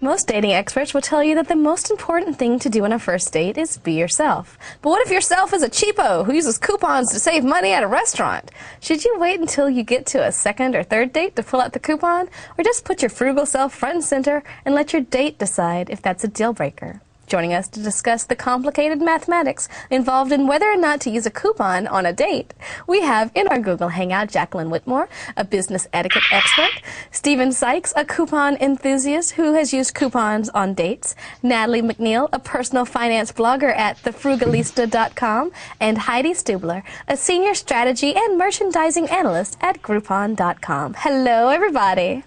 Most dating experts will tell you that the most important thing to do on a first date is be yourself. But what if yourself is a cheapo who uses coupons to save money at a restaurant? Should you wait until you get to a second or third date to pull out the coupon? Or just put your frugal self front and center and let your date decide if that's a deal breaker? Joining us to discuss the complicated mathematics involved in whether or not to use a coupon on a date, we have in our Google Hangout Jacqueline Whitmore, a business etiquette expert, Stephen Sykes, a coupon enthusiast who has used coupons on dates, Natalie McNeil, a personal finance blogger at thefrugalista.com, and Heidi Stubler, a senior strategy and merchandising analyst at Groupon.com. Hello, everybody.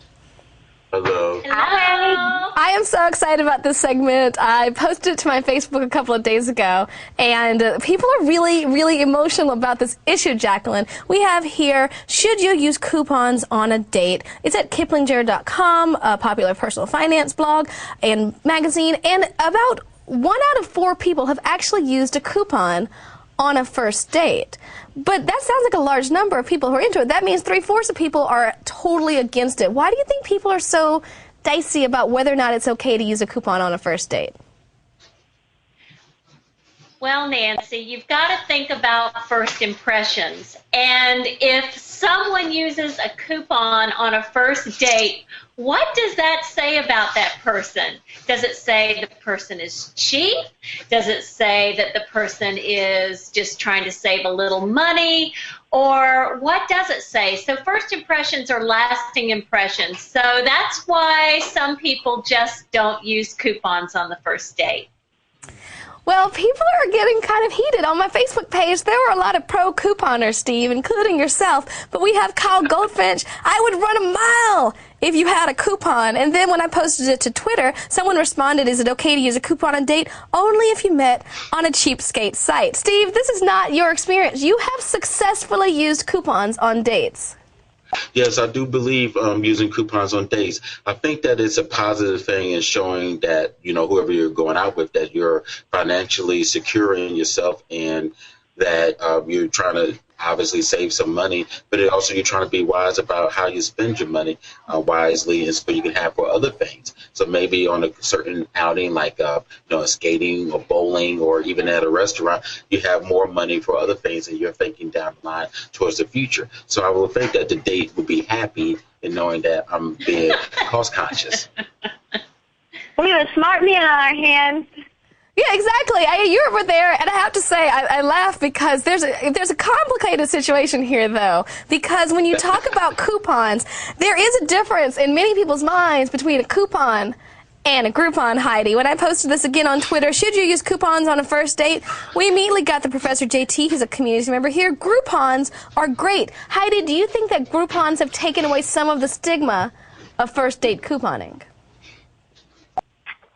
Hello. Hi. I am so excited about this segment. I posted it to my Facebook a couple of days ago, and people are really, really emotional about this issue, Jacqueline. We have here, should you use coupons on a date? It's at Kiplinger.com, a popular personal finance blog and magazine, and about 1 out of 4 people have actually used a coupon on a first date. But that sounds like a large number of people who are into it. That means 3/4 of people are totally against it. Why do you think people are so dicey about whether or not it's okay to use a coupon on a first date? Well, Nancy, you've got to think about first impressions. And if someone uses a coupon on a first date, what does that say about that person? Does it say the person is cheap? Does it say that the person is just trying to save a little money? Or what does it say? So first impressions are lasting impressions. So that's why some people just don't use coupons on the first date. Well, people are getting kind of heated. On my Facebook page, there were a lot of pro-couponers, Steve, including yourself. But we have Kyle Goldfinch. I would run a mile if you had a coupon. And then when I posted it to Twitter, someone responded, is it okay to use a coupon on a date? Only if you met on a cheapskate site. Steve, this is not your experience. You have successfully used coupons on dates. Yes, I do believe using coupons on dates. I think that it's a positive thing in showing that, you know, whoever you're going out with, that you're financially secure in yourself and that you're trying to obviously save some money, but also you're trying to be wise about how you spend your money wisely, and so you can have for other things. So maybe on a certain outing like skating or bowling, or even at a restaurant, you have more money for other things and you're thinking down the line towards the future. So I will think that the date would be happy in knowing that I'm being cost conscious. We have a smart man on our hands. Yeah, exactly. You were there, and I have to say, I laugh because there's a complicated situation here, though. Because when you talk about coupons, there is a difference in many people's minds between a coupon and a Groupon, Heidi. When I posted this again on Twitter, should you use coupons on a first date? We immediately got the Professor JT, who's a community member here. Groupons are great. Heidi, do you think that Groupons have taken away some of the stigma of first date couponing?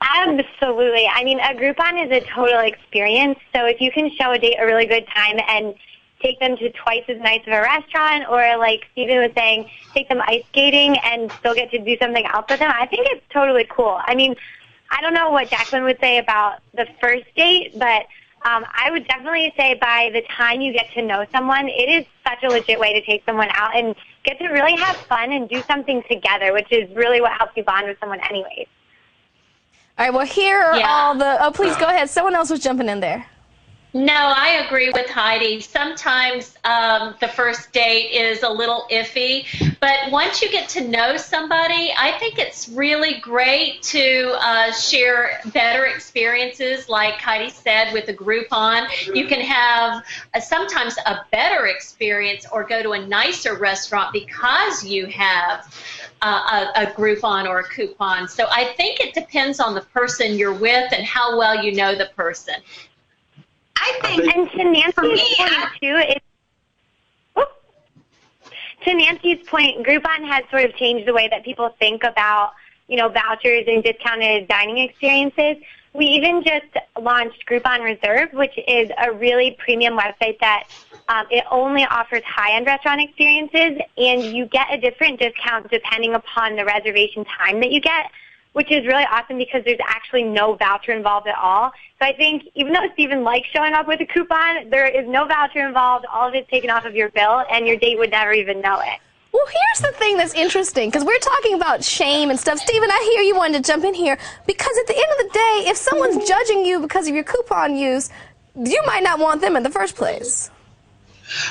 Absolutely. I mean, a Groupon is a total experience. So if you can show a date a really good time and take them to twice as nice of a restaurant, or like Stephen was saying, take them ice skating and still get to do something else with them, I think it's totally cool. I mean, I don't know what Jacqueline would say about the first date, but I would definitely say by the time you get to know someone, it is such a legit way to take someone out and get to really have fun and do something together, which is really what helps you bond with someone anyways. All right, well, here are all the... Oh, please, go ahead. Someone else was jumping in there. No, I agree with Heidi. Sometimes the first date is a little iffy, but once you get to know somebody, I think it's really great to share better experiences, like Heidi said, with a Groupon. You can have sometimes a better experience or go to a nicer restaurant because you have a Groupon or a coupon. So I think it depends on the person you're with and how well you know the person. I think, and to Nancy's point too, to Nancy's point, Groupon has sort of changed the way that people think about, you know, vouchers and discounted dining experiences. We even just launched Groupon Reserve, which is a really premium website that it only offers high-end restaurant experiences, and you get a different discount depending upon the reservation time that you get, which is really awesome because there's actually no voucher involved at all. So I think even though Stephen likes showing up with a coupon, there is no voucher involved. All of it's taken off of your bill, and your date would never even know it. Well, here's the thing that's interesting, because we're talking about shame and stuff. Stephen, I hear you wanted to jump in here, because at the end of the day, if someone's judging you because of your coupon use, you might not want them in the first place.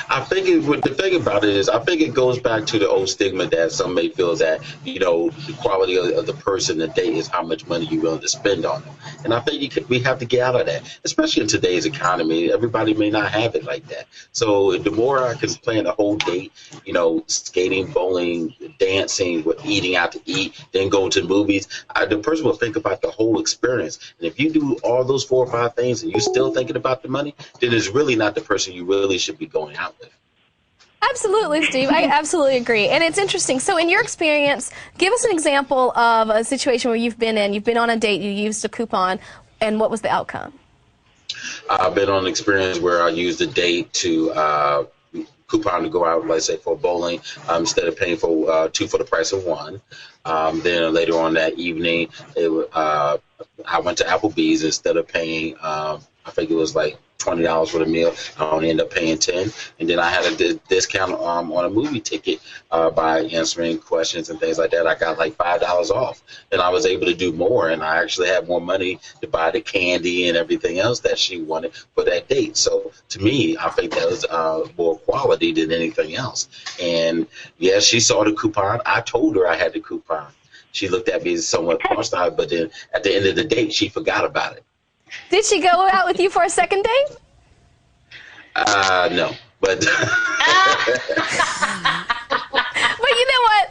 I think the thing about it is, I think it goes back to the old stigma that some may feel that, the quality of the person, the date, is how much money you're willing to spend on them. And I think we have to get out of that, especially in today's economy. Everybody may not have it like that. So the more I can plan the whole date, skating, bowling, dancing, eating out to eat, then going to the movies, the person will think about the whole experience. And if you do all those 4 or 5 things and you're still thinking about the money, then it's really not the person you really should be going out with. Absolutely, Steve. I absolutely agree. And it's interesting. So in your experience, give us an example of a situation where you've been on a date, you used a coupon, and what was the outcome? I've been on an experience where I used a date to coupon to go out, let's say, for bowling, instead of paying for 2 for the price of 1. Then later on that evening, I went to Applebee's. Instead of paying, I think it was like $20 for the meal, I only ended up paying $10. And then I had a discount on a movie ticket by answering questions and things like that. I got like $5 off, and I was able to do more. And I actually had more money to buy the candy and everything else that she wanted for that date. So to me, I think that was more quality than anything else. And yeah, she saw the coupon. I told her I had the coupon. She looked at me somewhat cross-eyed, but then at the end of the date, she forgot about it. Did she go out with you for a second date? No, but. But you know what?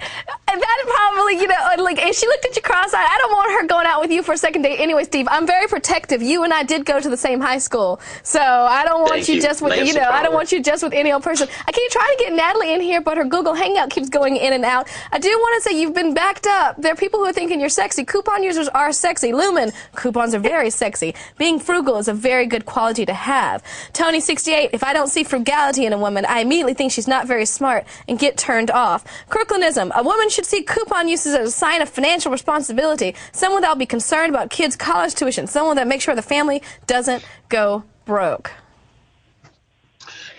That probably, like, if she looked at you cross-eyed, I don't want her going out with you for a second date anyway, Steve. I'm very protective. You and I did go to the same high school, so I don't want you just with, I don't want you just with any old person. I keep trying to get Natalie in here, but her Google Hangout keeps going in and out. I do want to say you've been backed up. There are people who are thinking you're sexy. Coupon users are sexy. Lumen, coupons are very sexy. Being frugal is a very good quality to have. Tony68, if I don't see frugality in a woman, I immediately think she's not very smart and get turned off. Crooklanism, a woman should see coupon uses as a sign of financial responsibility, someone that will be concerned about kids' college tuition, someone that makes sure the family doesn't go broke.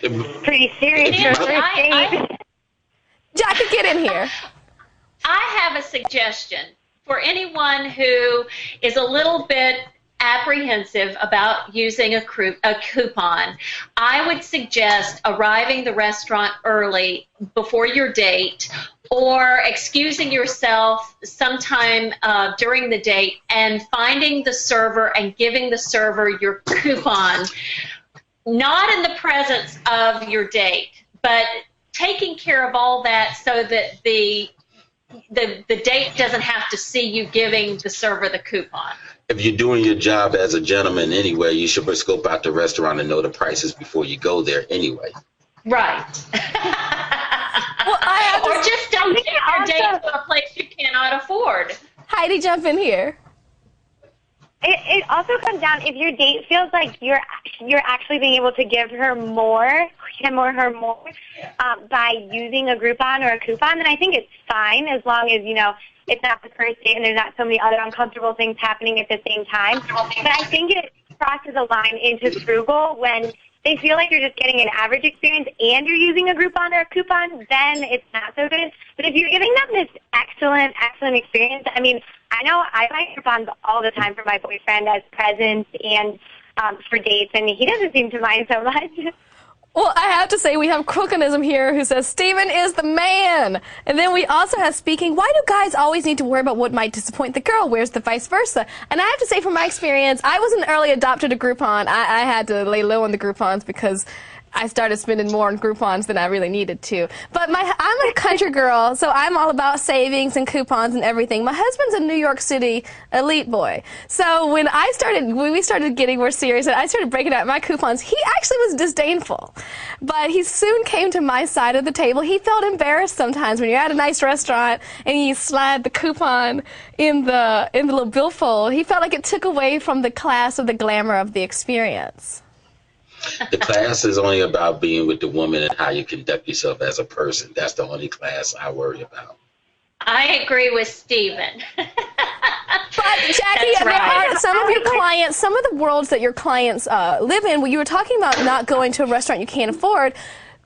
Pretty serious. Jackie, get in here. I have a suggestion for anyone who is a little bit apprehensive about using a coupon. I would suggest arriving the restaurant early before your date, or excusing yourself sometime during the date and finding the server and giving the server your coupon, not in the presence of your date, but taking care of all that so that the date doesn't have to see you giving the server the coupon. If you're doing your job as a gentleman anyway, you should scope out the restaurant and know the prices before you go there anyway. Right. Well, or just don't take your date to a place you cannot afford. Heidi, jump in here. It also comes down, if your date feels like you're actually being able to give her more, him or her more, by using a Groupon or a coupon, then I think it's fine, as long as, it's not the first date and there's not so many other uncomfortable things happening at the same time. But I think it crosses a line into frugal when they feel like you're just getting an average experience and you're using a Groupon or a coupon, then it's not so good. But if you're giving them this excellent experience, I mean, I know I buy coupons all the time for my boyfriend as presents and for dates, and he doesn't seem to mind so much. Well, I have to say we have Crookanism here who says Steven is the man. And then we also have Speaking, why do guys always need to worry about what might disappoint the girl? Where's the vice versa? And I have to say from my experience, I was an early adopter to Groupon. I had to lay low on the Groupons because I started spending more on Groupons than I really needed to. But I'm a country girl, so I'm all about savings and coupons and everything. My husband's a New York City elite boy. So when we started getting more serious and I started breaking out my coupons, he actually was disdainful. But he soon came to my side of the table. He felt embarrassed sometimes when you're at a nice restaurant and you slide the coupon in the little billfold. He felt like it took away from the class or the glamour of the experience. The class is only about being with the woman and how you conduct yourself as a person. That's the only class I worry about. I agree with Steven. But Jackie, there are some of your clients, some of the worlds that your clients live in, where you were talking about not going to a restaurant you can't afford,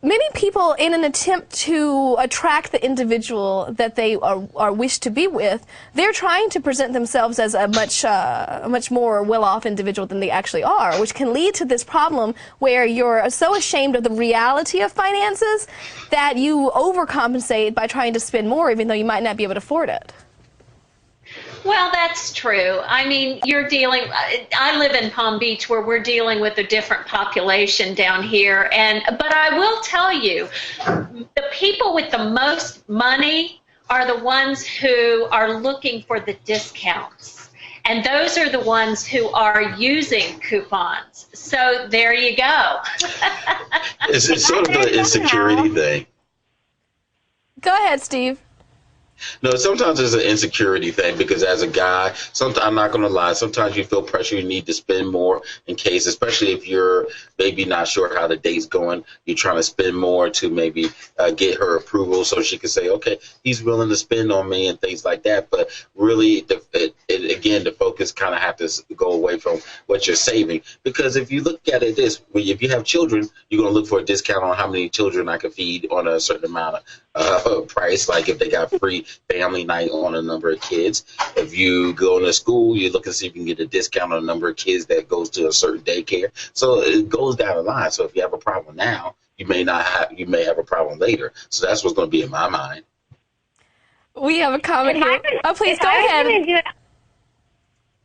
many people, in an attempt to attract the individual that they are wish to be with, they're trying to present themselves as a much more well-off individual than they actually are, which can lead to this problem where you're so ashamed of the reality of finances that you overcompensate by trying to spend more, even though you might not be able to afford it. Well, that's true. I mean, I live in Palm Beach where we're dealing with a different population down here. But I will tell you, the people with the most money are the ones who are looking for the discounts. And those are the ones who are using coupons. So there you go. It's sort of an insecurity thing. Go ahead, Steve. No, sometimes it's an insecurity thing because as a guy, I'm not going to lie, sometimes you feel pressure, you need to spend more in case, especially if you're maybe not sure how the date's going, you're trying to spend more to maybe get her approval so she can say, okay, he's willing to spend on me and things like that. But really, again, the focus kind of have to go away from what you're saving, because if you look at it if you have children, you're going to look for a discount on how many children I can feed on a certain amount of price, like if they got free family night on a number of kids. If you go to school, you look and see if you can get a discount on a number of kids that goes to a certain daycare. So it goes down the line. So if you have a problem now, you may have a problem later. So that's what's going to be in my mind. We have a comment here. Please go ahead.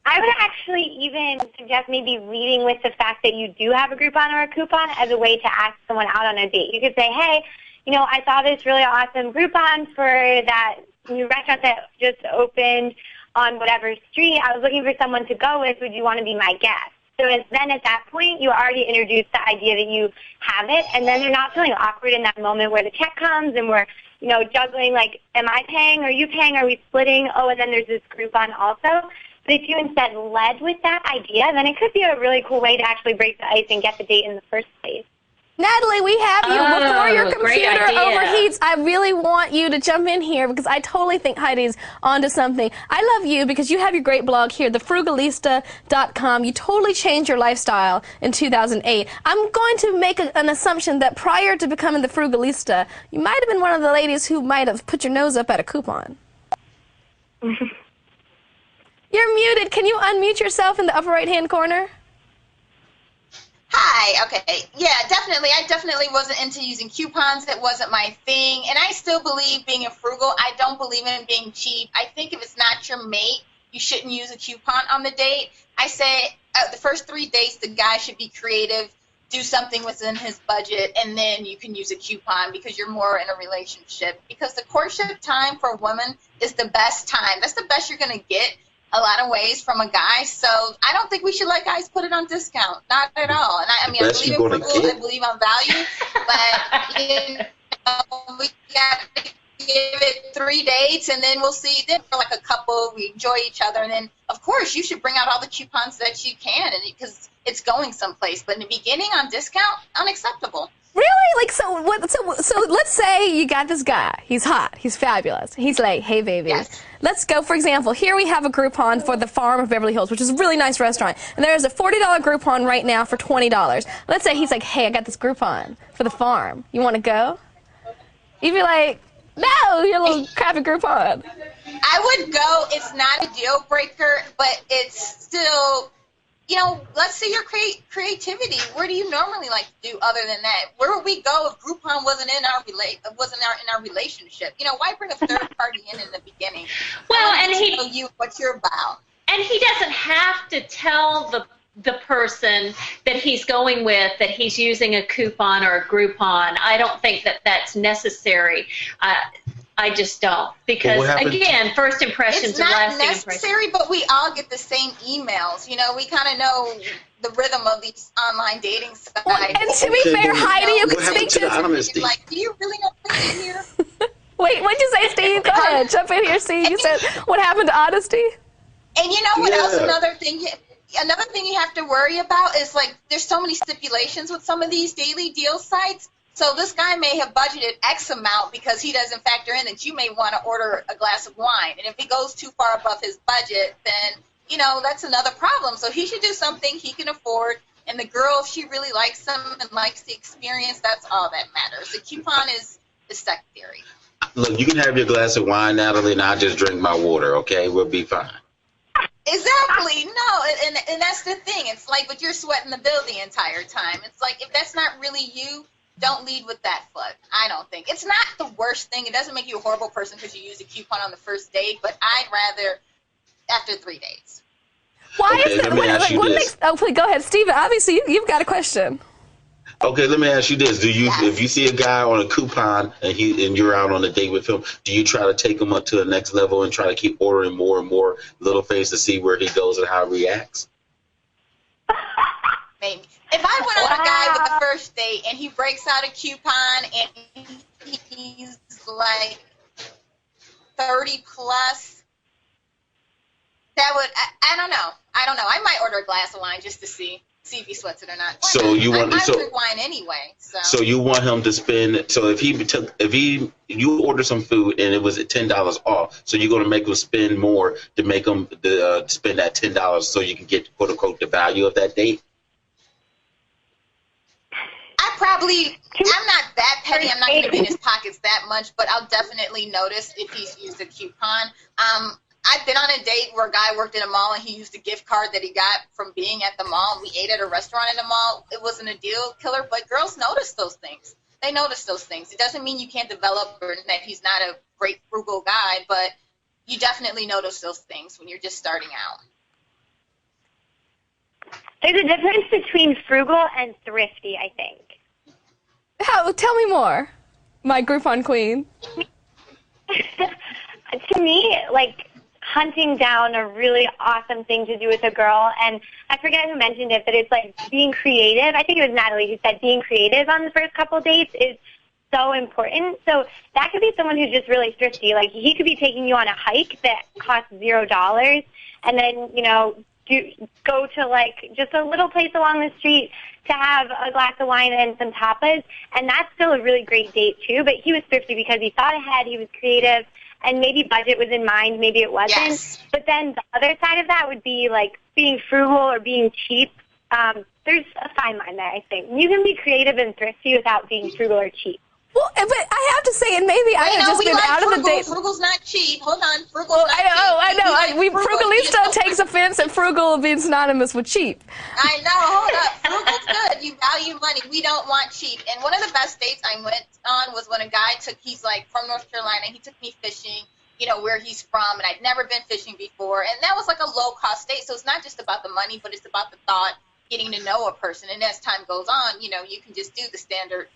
I would actually even suggest maybe leading with the fact that you do have a Groupon or a coupon as a way to ask someone out on a date. You could say, hey, I saw this really awesome Groupon for that new restaurant that just opened on whatever street. I was looking for someone to go with. Would you want to be my guest? So then at that point, you already introduced the idea that you have it, and then they're not feeling awkward in that moment where the check comes and we're, juggling, like, am I paying? Are you paying? Are we splitting? Oh, and then there's this Groupon also. But if you instead led with that idea, then it could be a really cool way to actually break the ice and get the date in the first place. Natalie, we have you. Before your great computer idea. overheats, I really want you to jump in here because I totally think Heidi's onto something. I love you because you have your great blog here, thefrugalista.com. You totally changed your lifestyle in 2008. I'm going to make an assumption that prior to becoming the Frugalista, you might have been one of the ladies who might have put your nose up at a coupon. You're muted. Can you unmute yourself in the upper right-hand corner? Hi, okay. Yeah, definitely. I definitely wasn't into using coupons. It wasn't my thing. And I still believe being a frugal. I don't believe in being cheap. I think if it's not your mate, you shouldn't use a coupon on the date. I say the first 3 dates, the guy should be creative, do something within his budget, and then you can use a coupon because you're more in a relationship. Because the courtship time for a woman is the best time. That's the best you're going to get a lot of ways from a guy, so I don't think we should let guys put it on discount, not at all. And I believe in frugal, I believe on value, but we got to give it 3 dates, and then we'll see. Then we're like a couple, we enjoy each other, and then of course you should bring out all the coupons that you can, and because it's going someplace. But in the beginning, on discount, unacceptable. Really? Like, so let's say you got this guy. He's hot. He's fabulous. He's like, hey, baby. Yes. Let's go, for example, here we have a Groupon for the Farm of Beverly Hills, which is a really nice restaurant. And there's a $40 Groupon right now for $20. Let's say he's like, hey, I got this Groupon for the farm. You want to go? You'd be like, no, your little crappy Groupon. I would go. It's not a deal breaker, but it's still... let's see your creativity. Where do you normally like to do other than that? Where would we go if Groupon wasn't in our relationship? Why bring a third party in the beginning? Well, and tell you what you're about. And he doesn't have to tell the person that he's going with that he's using a coupon or a Groupon. I don't think that that's necessary. I just don't, because again, first impressions are lasting impressions. It's not necessary, but we all get the same emails. We kind of know the rhythm of these online dating sites. Well, and to be fair, Heidi, you can speak to honesty. Like, do you really know what's in here? Wait, what'd you say, Steve? Go ahead, jump in here. See, you said what happened to honesty? And you know what else? Another thing you have to worry about is like there's so many stipulations with some of these daily deal sites. So this guy may have budgeted X amount because he doesn't factor in that you may want to order a glass of wine. And if he goes too far above his budget, then, that's another problem. So he should do something he can afford And the girl, if she really likes them and likes the experience, that's all that matters. The coupon is secondary. Look, you can have your glass of wine, Natalie, and I'll just drink my water, okay? We'll be fine. Exactly. No, and that's the thing. It's like, but you're sweating the bill the entire time. It's like, if that's not really you, don't lead with that foot. I don't think. It's not the worst thing. It doesn't make you a horrible person because you use a coupon on the first date, but I'd rather after 3 dates. Why Okay, is that? let me ask you this. Oh, please go ahead, Steven. Obviously, you've got a question. Okay, let me ask you this: if you see a guy on a coupon and you're out on a date with him, do you try to take him up to the next level and try to keep ordering more and more little things to see where he goes and how he reacts? Maybe. If I went on a guy with the first date and he breaks out a coupon and he's like 30 plus, that would, I don't know. I might order a glass of wine just to see if he sweats it or not. So you want I drink wine anyway. So you want him to spend. So if you order some food and it was at $10 off, so you're going to make him spend more to make him spend that $10 so you can get, quote unquote, the value of that date. I'm not that petty. I'm not going to be in his pockets that much, but I'll definitely notice if he's used a coupon. I've been on a date where a guy worked in a mall and he used a gift card that he got from being at the mall. We ate at a restaurant in the mall. It wasn't a deal killer, but girls notice those things. They notice those things. It doesn't mean you can't develop or that he's not a great frugal guy, but you definitely notice those things when you're just starting out. There's a difference between frugal and thrifty, I think. Tell me more, my Groupon queen. To me, like, hunting down a really awesome thing to do with a girl, and I forget who mentioned it, but it's like being creative. I think it was Natalie who said being creative on the first couple of dates is so important. So that could be someone who's just really thrifty. Like, he could be taking you on a hike that costs $0, and then, go to, like, just a little place along the street to have a glass of wine and some tapas, and that's still a really great date, too. But he was thrifty because he thought ahead, he was creative, and maybe budget was in mind, maybe it wasn't. Yes. But then the other side of that would be, like, being frugal or being cheap. There's a fine line there, I think. You can be creative and thrifty without being frugal or cheap. Well, but I have to say, and maybe I have just been out of the date. Frugal's not cheap. Hold on, frugal's not cheap. I know. Frugal, Frugalista takes offense at frugal being synonymous with cheap. I know. Hold up. Frugal's good. You value money. We don't want cheap. And one of the best dates I went on was when a guy he's like from North Carolina. He took me fishing, where he's from, and I'd never been fishing before. And that was like a low-cost date. So it's not just about the money, but it's about the thought, getting to know a person. And as time goes on, you can just do the standard,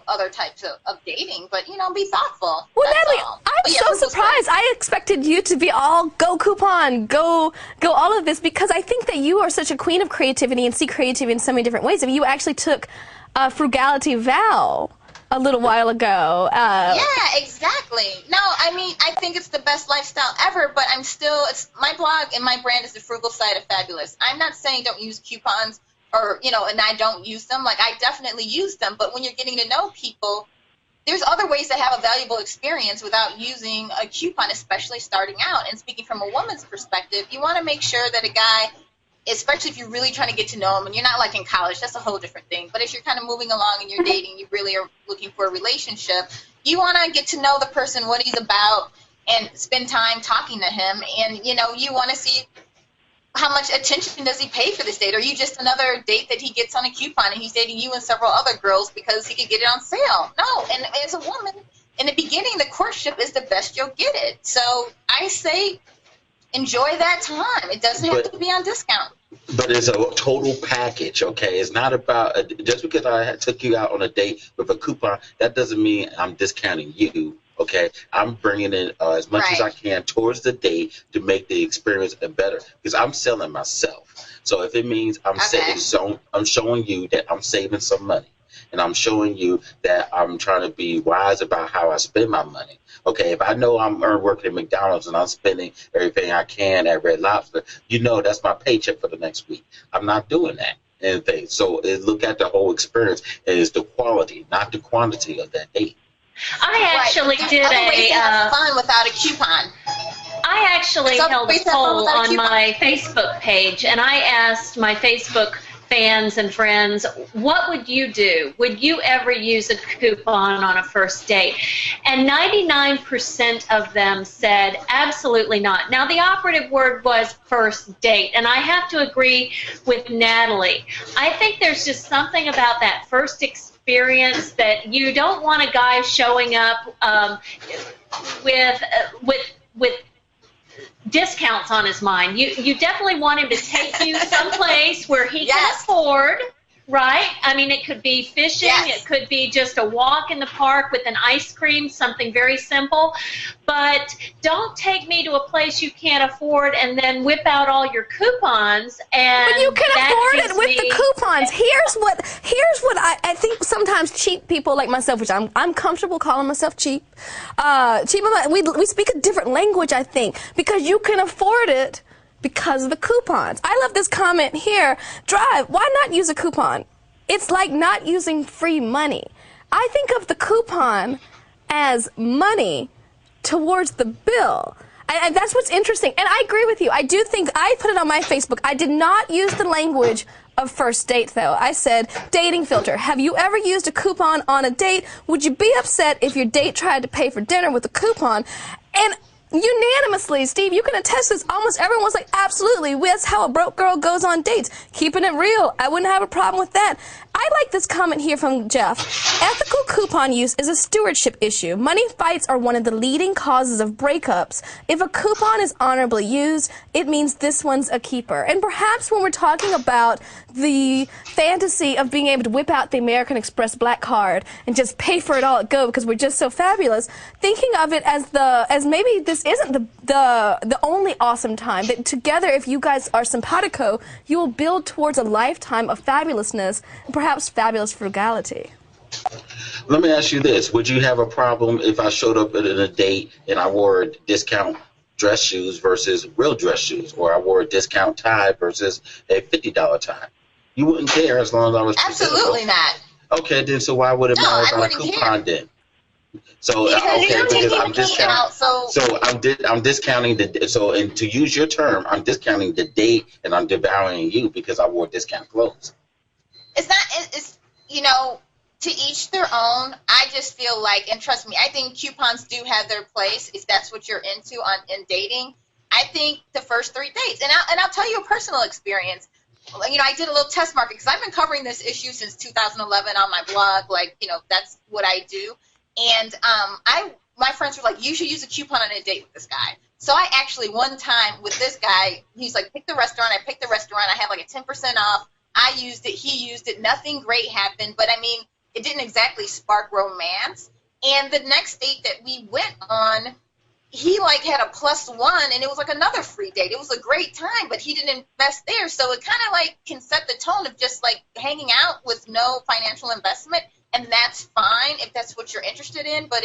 other types of dating, but, be thoughtful. Well, That's Natalie, all. I'm so surprised. I expected you to be all go coupon, go all of this, because I think that you are such a queen of creativity and see creativity in so many different ways. I mean, you actually took a frugality vow a little while ago. Yeah, exactly. No, I think it's the best lifestyle ever, but it's my blog and my brand is the frugal side of fabulous. I'm not saying don't use coupons or, and I don't use them. Like, I definitely use them, but when you're getting to know people, there's other ways to have a valuable experience without using a coupon, especially starting out. And speaking from a woman's perspective, you want to make sure that a guy, especially if you're really trying to get to know him, and you're not like in college, that's a whole different thing. But if you're kind of moving along and you're dating, you really are looking for a relationship, you want to get to know the person, what he's about, and spend time talking to him. And, you want to see how much attention does he pay for this date? Or are you just another date that he gets on a coupon and he's dating you and several other girls because he could get it on sale? No, and as a woman, in the beginning, the courtship is the best you'll get it. So I say enjoy that time. It doesn't have to be on discount. But it's a total package, okay? It's not about just because I took you out on a date with a coupon, that doesn't mean I'm discounting you, okay? I'm bringing in as much as I can towards the date to make the experience better because I'm selling myself. So if it means I'm showing you that I'm saving some money, and I'm showing you that I'm trying to be wise about how I spend my money. Okay, if I know I'm working at McDonald's and I'm spending everything I can at Red Lobster, that's my paycheck for the next week. I'm not doing that. Anything. So look at the whole experience. It is the quality, not the quantity of that date. I actually did have fun without a coupon. I actually held a poll on my Facebook page, and I asked my Facebook fans and friends, what would you do? Would you ever use a coupon on a first date? And 99% of them said absolutely not. Now, the operative word was first date, and I have to agree with Natalie. I think there's just something about that first experience that you don't want a guy showing up with discounts on his mind. You definitely want him to take you someplace where he can afford, right? I mean, it could be fishing, it could be just a walk in the park with an ice cream, something very simple. But don't take me to a place you can't afford and then whip out all your coupons. And but you can afford it with the coupons. Here's what I think sometimes cheap people like myself, which I'm comfortable calling myself cheap. We speak a different language, I think, because you can afford it because of the coupons. I love this comment here. Drive, why not use a coupon? It's like not using free money. I think of the coupon as money towards the bill. And that's what's interesting. And I agree with you. I do think, I put it on my Facebook, I did not use the language of first date, though. I said, dating filter. Have you ever used a coupon on a date? Would you be upset if your date tried to pay for dinner with a coupon? And unanimously, Steve, you can attest this, almost everyone was like, absolutely, that's how a broke girl goes on dates. Keeping it real. I wouldn't have a problem with that. I like this comment here from Jeff. Ethical coupon use is a stewardship issue. Money fights are one of the leading causes of breakups. If a coupon is honorably used, it means this one's a keeper. And perhaps when we're talking about the fantasy of being able to whip out the American Express black card and just pay for it all at go because we're just so fabulous, thinking of it as maybe this isn't the only awesome time, but together, if you guys are simpatico, you will build towards a lifetime of fabulousness and perhaps fabulous frugality. Let me ask you this. Would you have a problem if I showed up at a date and I wore discount dress shoes versus real dress shoes, or I wore a discount tie versus a $50 tie? You wouldn't care as long as I was Absolutely not. Okay, then so why would it matter about a coupon then? So because I'm discounting. I'm discounting and to use your term, I'm discounting the date and I'm devaluing you because I wore discount clothes. It's to each their own. I just feel like, and trust me, I think coupons do have their place if that's what you're into in dating. I think the first 3 dates, and I'll tell you a personal experience. I did a little test market because I've been covering this issue since 2011 on my blog. That's what I do. And my friends were like, you should use a coupon on a date with this guy. So I actually, one time with this guy, he's like, pick the restaurant. I picked the restaurant. I had like a 10% off. I used it. He used it. Nothing great happened. But, I mean, it didn't exactly spark romance. And the next date that we went on, he had a +1, and it was like another free date. It was a great time, but he didn't invest there. So it kind of can set the tone of just hanging out with no financial investment. And that's fine if that's what you're interested in. But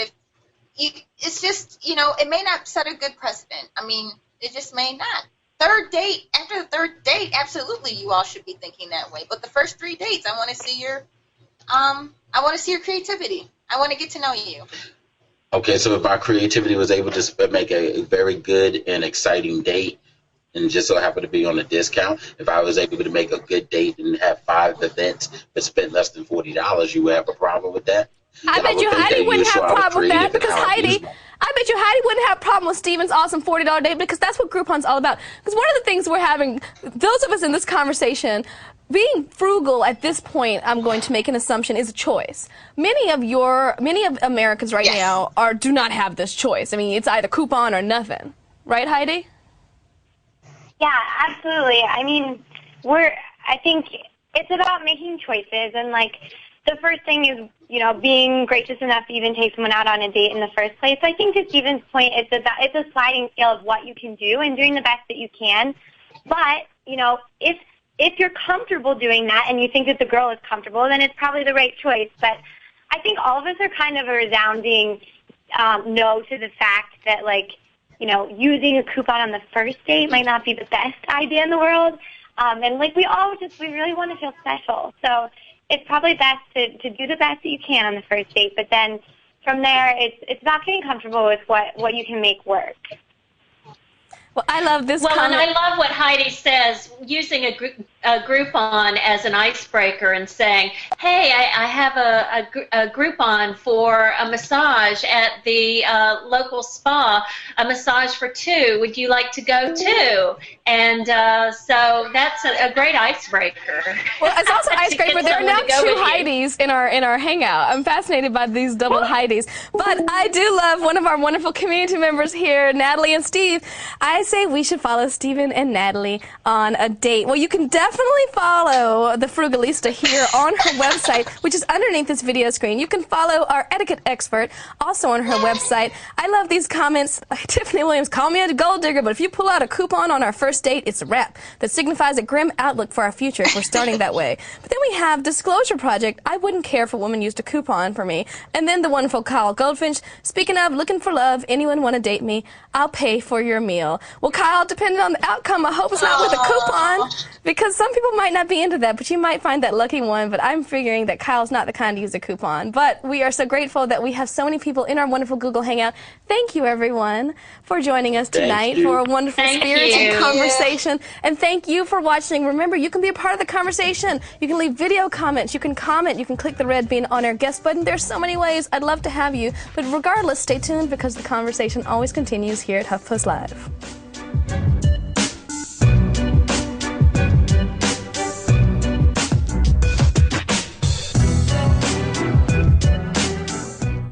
it's just, it may not set a good precedent. I mean, it just may not. Third date, after the third date, absolutely, you all should be thinking that way. But the first 3 dates, I want to see your creativity. I want to get to know you. Okay, so if my creativity was able to make a very good and exciting date, and just so happened to be on a discount, if I was able to make a good date and have 5 events but spent less than $40, you would have a problem with that? I bet you Heidi wouldn't have a problem with that because I bet you Heidi wouldn't have a problem with Steven's awesome $40 date because that's what Groupon's all about. Because one of the things we're having, those of us in this conversation, being frugal at this point, I'm going to make an assumption, is a choice. Many of Americans right now do not have this choice. I mean, it's either coupon or nothing. Right, Heidi? Yeah, absolutely. I mean, I think it's about making choices, and the first thing is, being gracious enough to even take someone out on a date in the first place. So I think to Steven's point, it's a sliding scale of what you can do and doing the best that you can. But, if you're comfortable doing that and you think that the girl is comfortable, then it's probably the right choice. But I think all of us are kind of a resounding no to the fact that, using a coupon on the first date might not be the best idea in the world. And we really want to feel special. So it's probably best to do the best that you can on the first date. But then from there, it's about getting comfortable with what you can make work. Well, I love this Well, comment. and I love what Heidi says, using a Groupon as an icebreaker and saying, hey, I have a Groupon for a massage at the local spa, a massage for 2. Would you like to go too? And so that's a great icebreaker. Well, it's also icebreaker. There are now 2 Heidis in our hangout. I'm fascinated by these double Heidis. But I do love one of our wonderful community members here, Natalie and Steve. I say we should follow Stephen and Natalie on a date. Well, you can definitely follow the Frugalista here on her website, which is underneath this video screen. You can follow our etiquette expert also on her website. I love these comments. Tiffany Williams, call me a gold digger, but if you pull out a coupon on our first date, it's a wrap. That signifies a grim outlook for our future if we're starting that way. But then we have Disclosure Project. I wouldn't care if a woman used a coupon for me. And then the wonderful Kyle Goldfinch. Speaking of looking for love, anyone want to date me? I'll pay for your meal. Well, Kyle, depending on the outcome, I hope it's not with a coupon, because some people might not be into that, but you might find that lucky one. But I'm figuring that Kyle's not the kind to use a coupon. But we are so grateful that we have so many people in our wonderful Google Hangout. Thank you, everyone, for joining us tonight for a wonderful spirited conversation. And thank you for watching. Remember, you can be a part of the conversation. You can leave video comments. You can comment. You can click the red bean on our guest button. There's so many ways. I'd love to have you. But regardless, stay tuned, because the conversation always continues here at HuffPost Live.